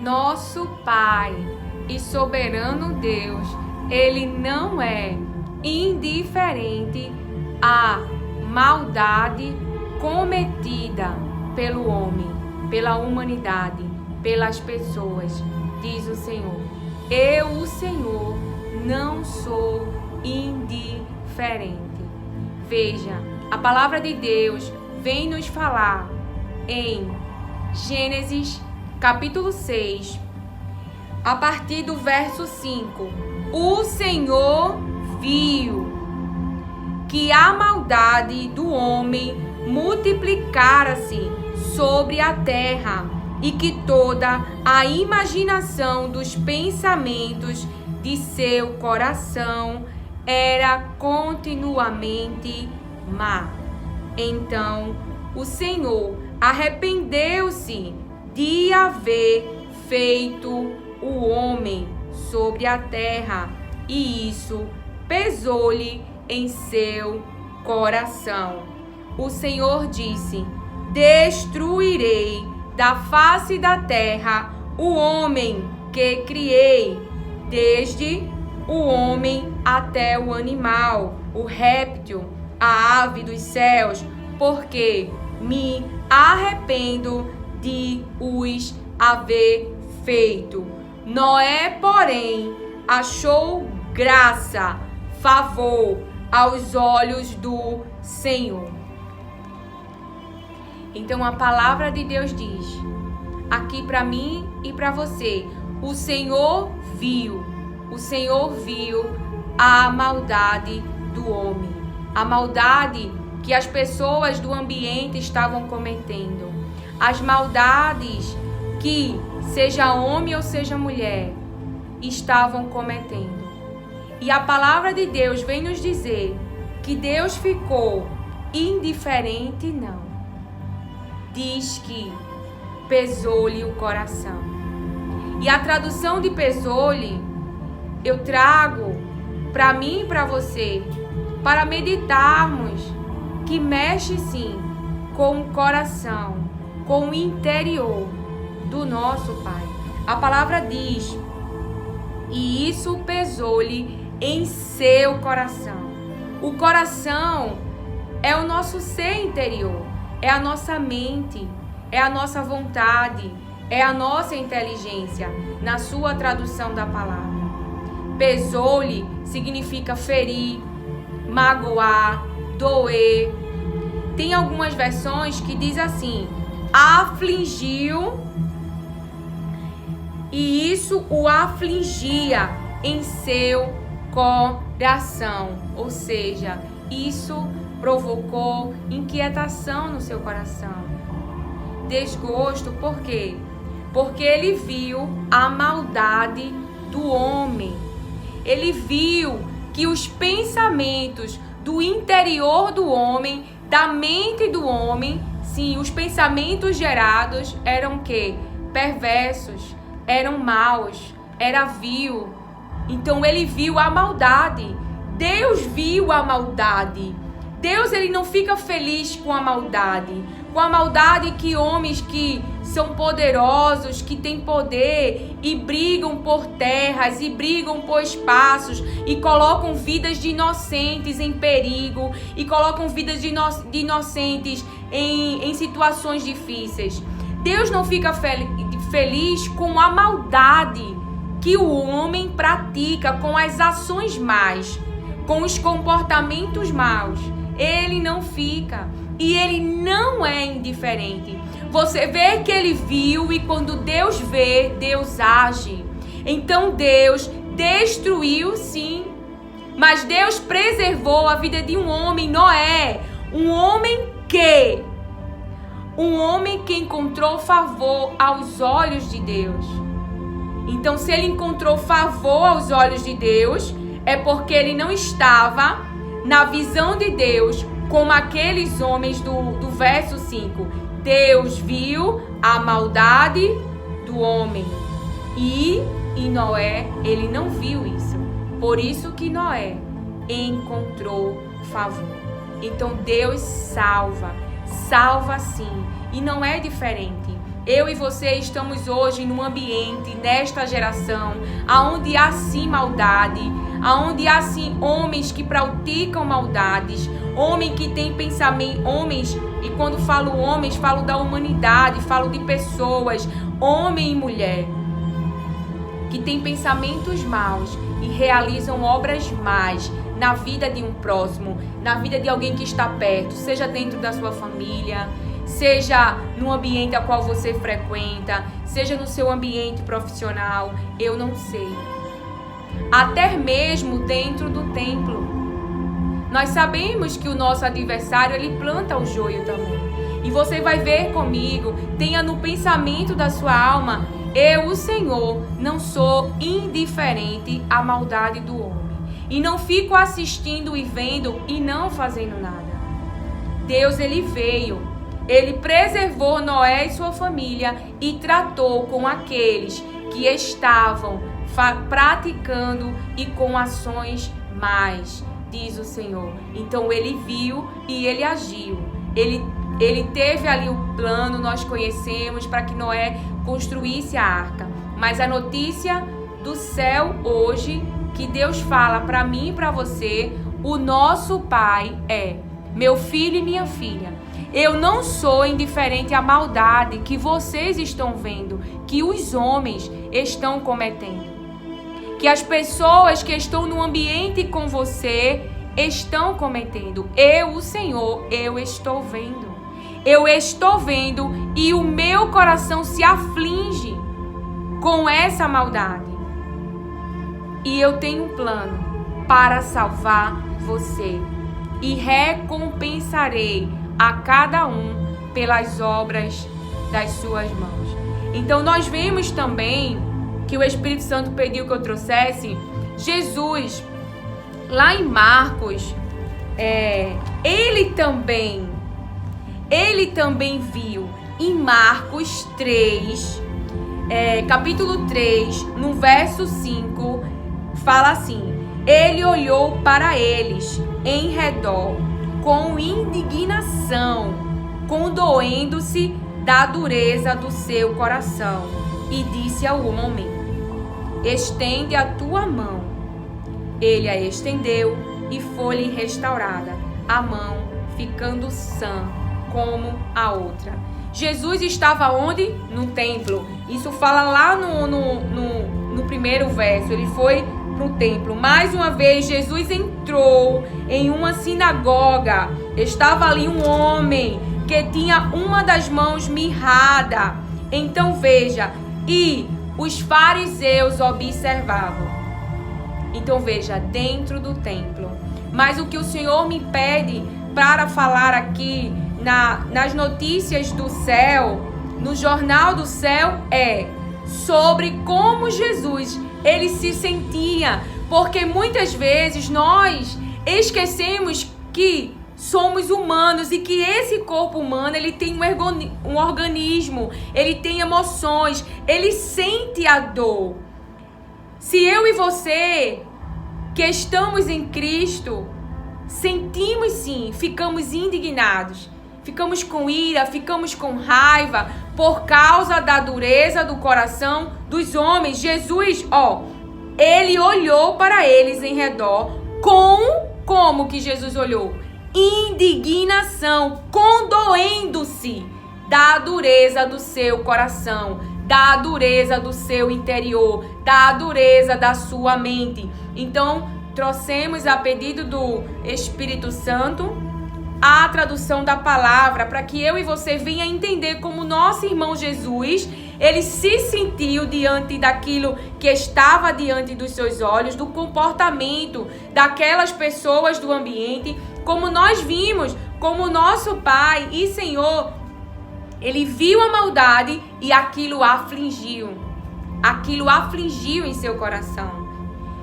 nosso Pai e soberano Deus, Ele não é indiferente à maldade cometida pelo homem, pela humanidade, pelas pessoas, diz o Senhor. Eu, o Senhor, não sou indiferente. Veja, a palavra de Deus vem nos falar em Gênesis capítulo 6, a partir do verso 5. O Senhor viu que a maldade do homem multiplicara-se sobre a terra e que toda a imaginação dos pensamentos de seu coração era continuamente má. Então o Senhor arrependeu-se de haver feito o homem sobre a terra, e isso pesou-lhe em seu coração. O Senhor disse: destruirei da face da terra o homem que criei, desde o homem até o animal, o réptil, a ave dos céus, porque me arrependo de os haver feito. Noé, porém, achou graça, favor aos olhos do Senhor. Então a palavra de Deus diz, aqui para mim e para você, o Senhor viu a maldade do homem, a maldade que as pessoas do ambiente estavam cometendo, as maldades que, seja homem ou seja mulher, estavam cometendo. E a palavra de Deus vem nos dizer que Deus ficou indiferente, não. Diz que pesou-lhe o coração. E a tradução de pesou-lhe, eu trago para mim e para você, para meditarmos, que mexe sim com o coração, com o interior do nosso Pai. A palavra diz, e isso pesou-lhe em seu coração. O coração é o nosso ser interior, é a nossa mente, é a nossa vontade, é a nossa inteligência, na sua tradução da palavra. Pesou-lhe significa ferir, magoar, doer. Tem algumas versões que diz assim, afligiu, e isso o afligia em seu coração. Ou seja, isso provocou inquietação no seu coração. Desgosto, por quê? Porque ele viu a maldade do homem. Ele viu que os pensamentos do interior do homem, da mente do homem, sim, os pensamentos gerados eram o quê? Perversos, eram maus, era vil. Então ele viu a maldade. Deus viu a maldade. Deus, ele não fica feliz com a maldade que homens que são poderosos, que têm poder e brigam por terras e brigam por espaços e colocam vidas de inocentes em perigo e colocam vidas de inocentes em situações difíceis. Deus não fica feliz com a maldade que o homem pratica, com as ações más, com os comportamentos maus. Ele não fica. E ele não é indiferente. Você vê que ele viu, e quando Deus vê, Deus age. Então Deus destruiu, sim, mas Deus preservou a vida de um homem, Noé. Um homem que encontrou favor aos olhos de Deus. Então, se ele encontrou favor aos olhos de Deus, é porque ele não estava na visão de Deus, como aqueles homens do verso 5. Deus viu a maldade do homem. E Noé, ele não viu isso. Por isso que Noé encontrou favor. Então Deus salva sim. E não é diferente. Eu e você estamos hoje num ambiente, nesta geração, aonde há sim maldade, aonde há sim homens que praticam maldades, homens que têm pensamento, homens, e quando falo homens, falo da humanidade, falo de pessoas, homem e mulher, que têm pensamentos maus e realizam obras más na vida de um próximo, na vida de alguém que está perto, seja dentro da sua família, seja no ambiente a qual você frequenta, seja no seu ambiente profissional, eu não sei. Até mesmo dentro do templo. Nós sabemos que o nosso adversário, ele planta o joio também. E você vai ver comigo, tenha no pensamento da sua alma, eu, o Senhor, não sou indiferente à maldade do homem. E não fico assistindo e vendo e não fazendo nada. Deus, ele veio, ele preservou Noé e sua família e tratou com aqueles que estavam praticando e com ações más, diz o Senhor. Então ele viu e ele agiu. Ele teve ali o plano, nós conhecemos, para que Noé construísse a arca. Mas a notícia do céu hoje, que Deus fala para mim e para você, o nosso Pai é: meu filho e minha filha, eu não sou indiferente à maldade que vocês estão vendo, que os homens estão cometendo, que as pessoas que estão no ambiente com você estão cometendo. Eu, o Senhor, eu estou vendo. Eu estou vendo e o meu coração se aflige com essa maldade. E eu tenho um plano para salvar você. E recompensarei a cada um pelas obras das suas mãos. Então nós vemos também que o Espírito Santo pediu que eu trouxesse Jesus, lá em Marcos, ele também viu em Marcos 3, capítulo 3, no verso 5, fala assim: ele olhou para eles em redor com indignação, condoendo-se da dureza do seu coração, e disse ao homem: estende a tua mão. Ele a estendeu e foi-lhe restaurada a mão, ficando sã como a outra. Jesus estava onde? No templo. Isso fala lá no primeiro verso. Ele foi para o templo. Mais uma vez, Jesus entrou em uma sinagoga. Estava ali um homem que tinha uma das mãos mirrada. Então veja, e os fariseus observavam. Então veja, dentro do templo. Mas o que o Senhor me pede para falar aqui nas notícias do céu, no jornal do céu, é sobre como Jesus, ele se sentia. Porque muitas vezes nós esquecemos que somos humanos e que esse corpo humano, ele tem um organismo, ele tem emoções, ele sente a dor. Se eu e você, que estamos em Cristo, sentimos sim, ficamos indignados, ficamos com ira, ficamos com raiva por causa da dureza do coração dos homens. Jesus, ele olhou para eles em redor como que Jesus olhou? Indignação, condoendo-se da dureza do seu coração, da dureza do seu interior, da dureza da sua mente. Então, trouxemos a pedido do Espírito Santo a tradução da palavra, para que eu e você venha entender como nosso irmão Jesus, ele se sentiu diante daquilo que estava diante dos seus olhos, do comportamento daquelas pessoas do ambiente, como nós vimos, como nosso Pai e Senhor, ele viu a maldade e aquilo afligiu em seu coração.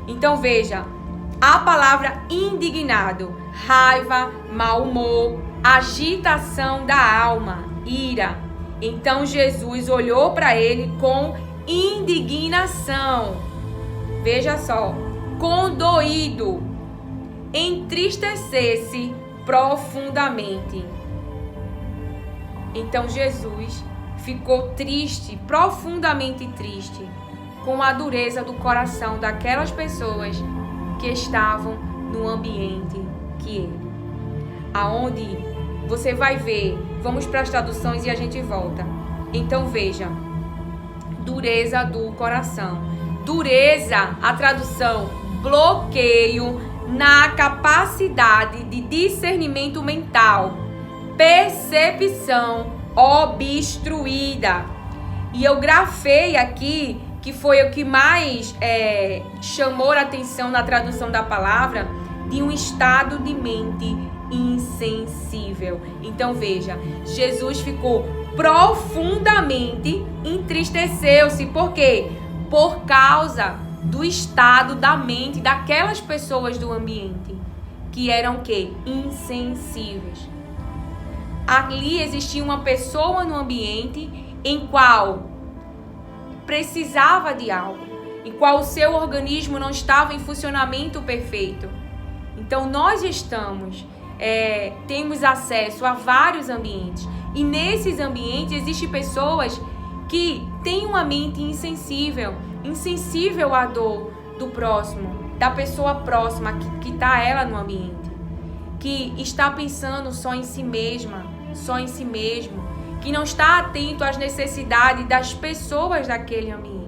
Então veja, a palavra indignado, raiva, mau humor, agitação da alma, ira. Então Jesus olhou para ele com indignação. Veja só, condoído, entristecer-se profundamente. Então Jesus ficou triste, profundamente triste, com a dureza do coração daquelas pessoas que estavam no ambiente que ele. Aonde você vai ver, vamos para as traduções e a gente volta. Então veja, dureza do coração. Dureza, a tradução, bloqueio na capacidade de discernimento mental, percepção obstruída. E eu grafei aqui, que foi o que mais chamou a atenção na tradução da palavra, de um estado de mente insensível. Então veja, Jesus ficou profundamente, entristeceu-se. Por quê? Por causa do estado da mente daquelas pessoas do ambiente, que eram o quê? Insensíveis. Ali existia uma pessoa no ambiente em qual precisava de algo, em qual o seu organismo não estava em funcionamento perfeito. Então nós temos acesso a vários ambientes, e nesses ambientes existem pessoas que têm uma mente insensível à dor do próximo, da pessoa próxima que está ela no ambiente, que está pensando só em si mesma, só em si mesmo, que não está atento às necessidades das pessoas daquele ambiente.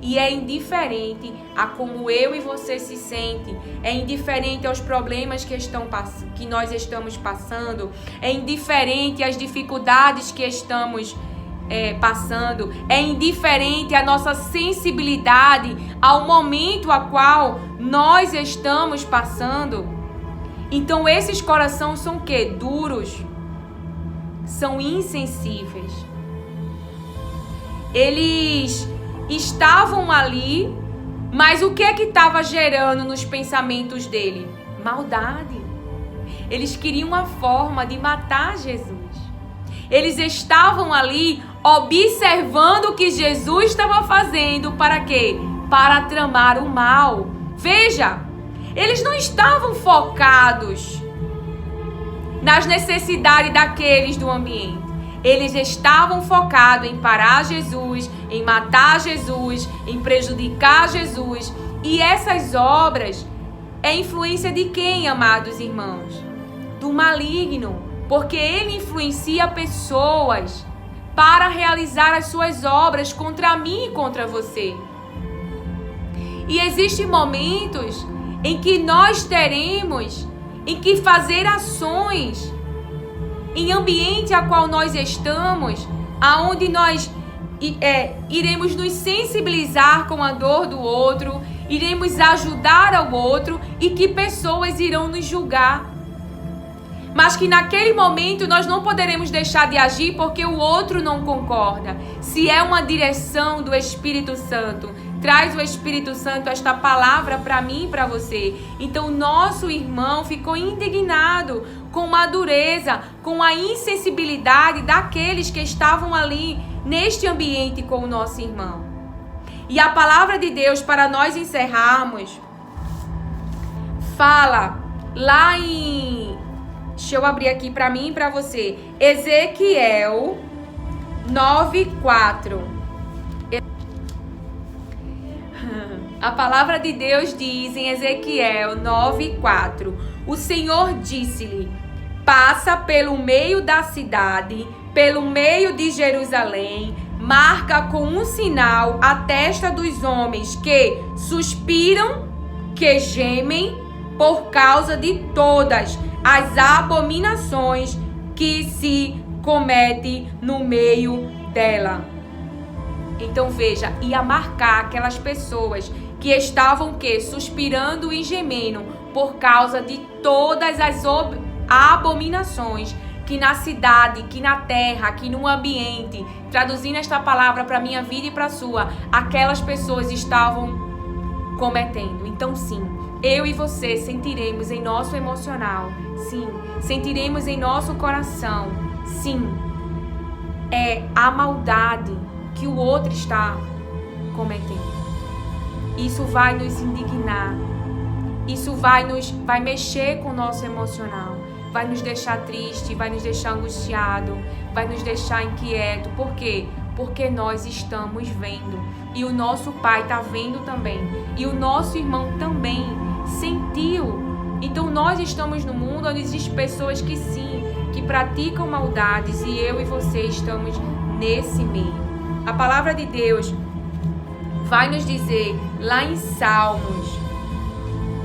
E é indiferente a como eu e você se sente, é indiferente aos problemas que nós estamos passando, é indiferente às dificuldades que estamos passando, é indiferente à nossa sensibilidade ao momento a qual nós estamos passando. Então esses corações são o quê? Duros, são insensíveis. Eles estavam ali, mas o que é que estava gerando nos pensamentos dele? Maldade. Eles queriam uma forma de matar Jesus. Eles estavam ali observando o que Jesus estava fazendo. Para quê? Para tramar o mal. Veja, eles não estavam focados nas necessidades daqueles do ambiente. Eles estavam focados em parar Jesus, em matar Jesus, em prejudicar Jesus. E essas obras é influência de quem, amados irmãos? Do maligno. Porque ele influencia pessoas para realizar as suas obras contra mim e contra você. E existem momentos em que nós teremos em que fazer ações em ambiente a qual nós estamos, aonde nós iremos nos sensibilizar com a dor do outro, iremos ajudar ao outro e que pessoas irão nos julgar. Mas que naquele momento nós não poderemos deixar de agir porque o outro não concorda. Se é uma direção do Espírito Santo, traz o Espírito Santo esta palavra para mim e para você. Então nosso irmão ficou indignado com a dureza, com a insensibilidade daqueles que estavam ali neste ambiente com o nosso irmão. E a palavra de Deus, para nós encerrarmos, fala lá em... Deixa eu abrir aqui para mim e para você. Ezequiel 9:4. A palavra de Deus diz em Ezequiel 9:4. O Senhor disse-lhe: passa pelo meio da cidade, pelo meio de Jerusalém, marca com um sinal a testa dos homens que suspiram, que gemem por causa de todas as abominações que se comete no meio dela. Então veja, ia marcar aquelas pessoas que estavam suspirando e gemendo por causa de todas as abominações que na cidade, que na terra, que no ambiente, traduzindo esta palavra para a minha vida e para a sua, aquelas pessoas estavam cometendo. Então sim, eu e você sentiremos em nosso emocional, sim, sentiremos em nosso coração, sim, é a maldade que o outro está cometendo. Isso vai nos indignar, isso vai mexer com o nosso emocional, vai nos deixar triste, vai nos deixar angustiado, vai nos deixar inquieto. Por quê? Porque nós estamos vendo. E o nosso pai está vendo também. E o nosso irmão também sentiu. Então nós estamos no mundo onde existem pessoas que sim, que praticam maldades. E eu e você estamos nesse meio. A palavra de Deus vai nos dizer lá em Salmos.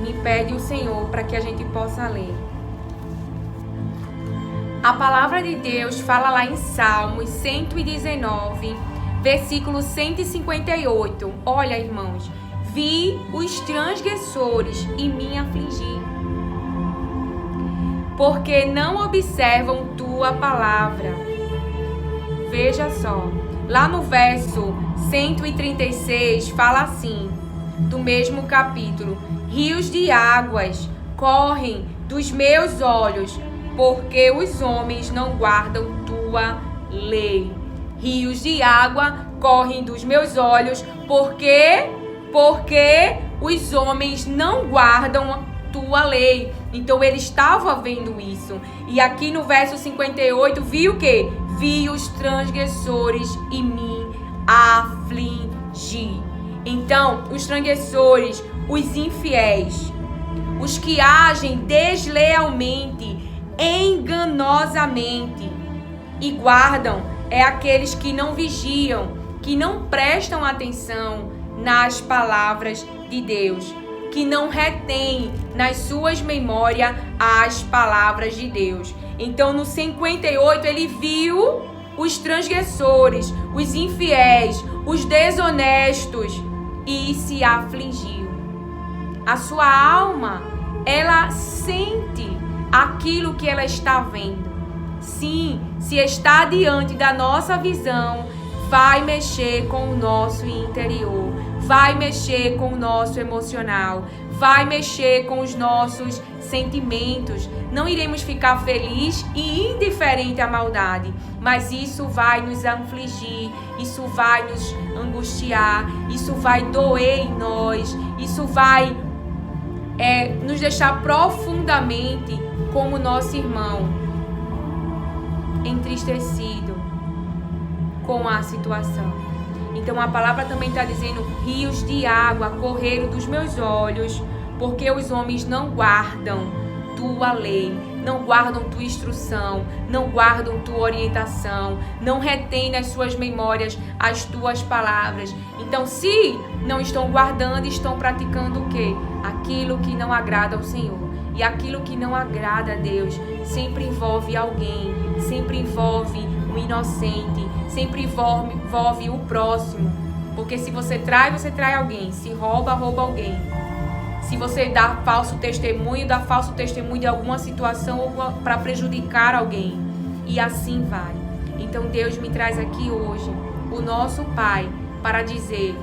Me pede o Senhor para que a gente possa ler. A palavra de Deus fala lá em Salmos 119, versículo 158. Olha, irmãos, vi os transgressores e me afligi, porque não observam tua palavra. Veja só, lá no verso 136 fala assim, do mesmo capítulo: rios de águas correm dos meus olhos, porque os homens não guardam tua lei. Rios de água correm dos meus olhos, porque os homens não guardam tua lei. Então ele estava vendo isso. E aqui no verso 58, viu o quê? Vi os transgressores e me afligi. Então, os transgressores, os infiéis, os que agem deslealmente, enganosamente e guardam, é aqueles que não vigiam, que não prestam atenção nas palavras de Deus, que não retêm nas suas memórias as palavras de Deus. Então no 58 ele viu os transgressores, os infiéis, os desonestos e se afligiu. A sua alma, ela sente aquilo que ela está vendo. Sim, se está diante da nossa visão, vai mexer com o nosso interior, vai mexer com o nosso emocional, vai mexer com os nossos sentimentos. Não iremos ficar felizes e indiferente à maldade, mas isso vai nos afligir, isso vai nos angustiar, isso vai doer em nós, isso vai nos deixar profundamente como nosso irmão, entristecido com a situação. Então a palavra também está dizendo: rios de água correram dos meus olhos, porque os homens não guardam tua lei, não guardam tua instrução, não guardam tua orientação, não retêm nas suas memórias as tuas palavras. Então, se não estão guardando, estão praticando o quê? Aquilo que não agrada ao Senhor. E aquilo que não agrada a Deus sempre envolve alguém, sempre envolve um inocente, sempre envolve o próximo. Porque se você trai alguém. Se rouba alguém. Se você dá falso testemunho de alguma situação ou para prejudicar alguém. E assim vai. Então Deus me traz aqui hoje o nosso Pai para dizer: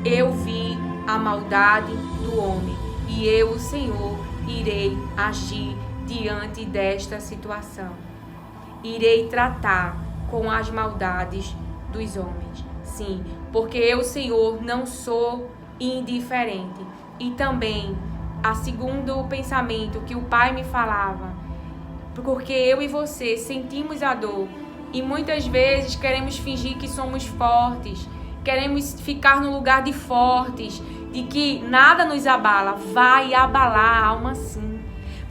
eu vi a maldade do homem e eu, o Senhor, irei agir diante desta situação. Irei tratar com as maldades dos homens. Sim, porque eu, Senhor, não sou indiferente. E também, a segundo pensamento que o Pai me falava, porque eu e você sentimos a dor e muitas vezes queremos fingir que somos fortes, queremos ficar no lugar de fortes, de que nada nos abala. Vai abalar a alma sim.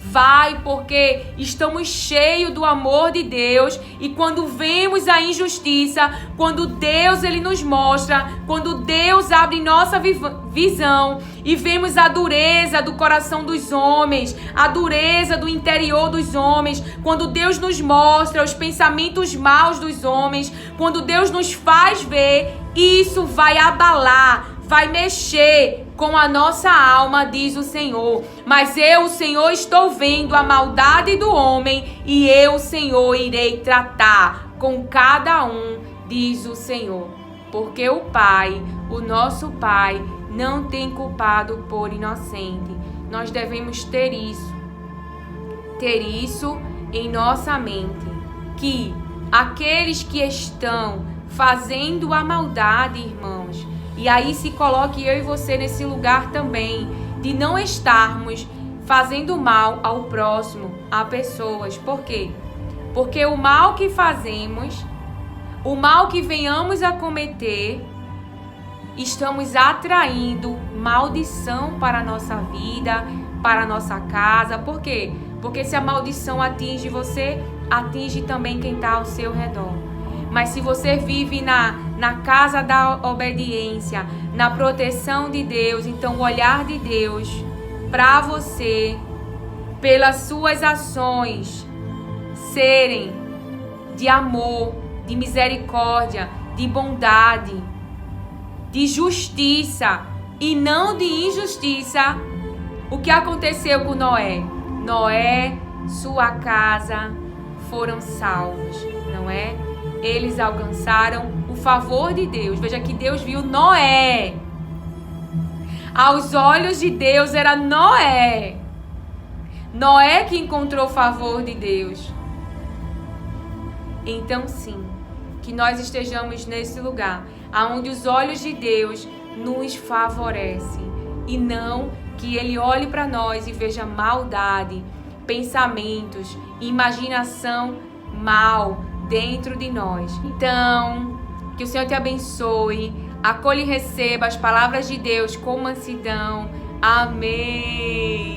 Vai, porque estamos cheios do amor de Deus, e quando vemos a injustiça, quando Deus ele nos mostra, quando Deus abre nossa visão e vemos a dureza do coração dos homens, a dureza do interior dos homens, quando Deus nos mostra os pensamentos maus dos homens, quando Deus nos faz ver, isso vai abalar, vai mexer com a nossa alma, diz o Senhor. Mas eu, o Senhor, estou vendo a maldade do homem e eu, o Senhor, irei tratar com cada um, diz o Senhor. Porque o Pai, o nosso Pai, não tem culpado por inocente. Nós devemos ter isso em nossa mente, que aqueles que estão fazendo a maldade, irmãos, e aí se coloque eu e você nesse lugar também, de não estarmos fazendo mal ao próximo, a pessoas. Por quê? Porque o mal que fazemos, o mal que venhamos a cometer, estamos atraindo maldição para a nossa vida, para a nossa casa. Por quê? Porque se a maldição atinge você, atinge também quem está ao seu redor. Mas se você vive na casa da obediência, na proteção de Deus, então o olhar de Deus para você, pelas suas ações serem de amor, de misericórdia, de bondade, de justiça e não de injustiça. O que aconteceu com Noé? Noé, sua casa foram salvos, não é? Eles alcançaram o favor de Deus. Veja que Deus viu Noé. Aos olhos de Deus era Noé. Noé que encontrou o favor de Deus. Então sim, que nós estejamos nesse lugar, aonde os olhos de Deus nos favorecem. E não que Ele olhe para nós e veja maldade, pensamentos, imaginação mal dentro de nós. Então, que o Senhor te abençoe, acolha e receba as palavras de Deus com mansidão. Amém.